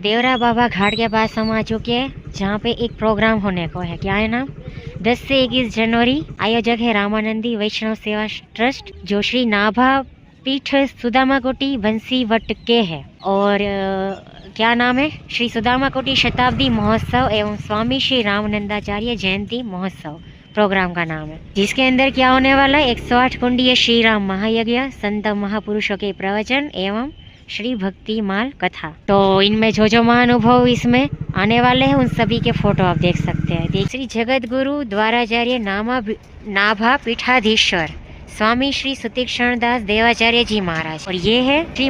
देवरा बाबा घाट के पास हम आ चुके हैं, जहाँ पे एक प्रोग्राम होने को है। क्या है नाम? 10 से 21 जनवरी। आयोजक है रामानंदी वैष्णव सेवा ट्रस्ट, जो श्री नाभा पीठ सुदामा कोटी बंसी वट के है। और क्या नाम है? श्री सुदामा कोटी शताब्दी महोत्सव एवं स्वामी श्री रामानंदाचार्य जयंती महोत्सव प्रोग्राम का नाम है, जिसके अंदर क्या होने वाला है? 108 कुंडीय श्री राम महायज्ञ, संत महापुरुषों के प्रवचन एवं श्री भक्ति माल कथा। तो इनमें जो महानुभव इसमें आने वाले हैं, उन सभी के फोटो आप देख सकते हैं। श्री जगत गुरु द्वाराचार्य नाभा पीठाधीश्वर स्वामी श्री सुतीक्षण दास देवाचार्य जी महाराज, और ये है श्री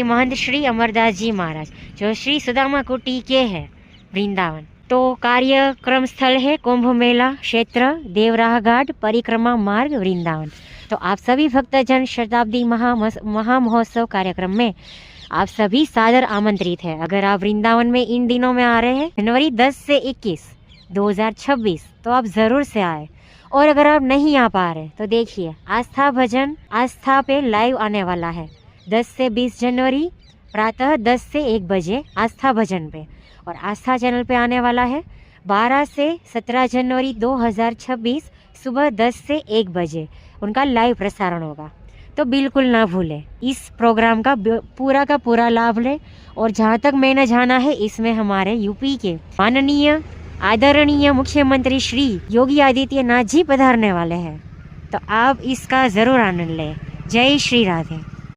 महंत श्री अमरदास जी महाराज, जो श्री सुदामा कुटी के है वृंदावन। तो कार्यक्रम स्थल है कुंभ मेला क्षेत्र, देवराह घाट, परिक्रमा मार्ग, वृंदावन। तो आप सभी भक्तजन शताब्दी महा महोत्सव कार्यक्रम में आप सभी सादर आमंत्रित है। अगर आप वृंदावन में इन दिनों में आ रहे हैं, जनवरी 10 से 21 2026, तो आप जरूर से आए। और अगर आप नहीं आ पा रहे तो देखिए, आस्था भजन आस्था पे लाइव आने वाला है 10 से 20 जनवरी प्रातः 10 से 1 बजे आस्था भजन पे, और आस्था चैनल पे आने वाला है 12 से 17 जनवरी 2026 सुबह 10 से 1 बजे उनका लाइव प्रसारण होगा। तो बिल्कुल ना भूलें, इस प्रोग्राम का पूरा लाभ लें। और जहाँ तक मैंने जाना है, इसमें हमारे यूपी के माननीय आदरणीय मुख्यमंत्री श्री योगी आदित्यनाथ जी पधारने वाले हैं। तो आप इसका ज़रूर आनंद लें। जय श्री राधे।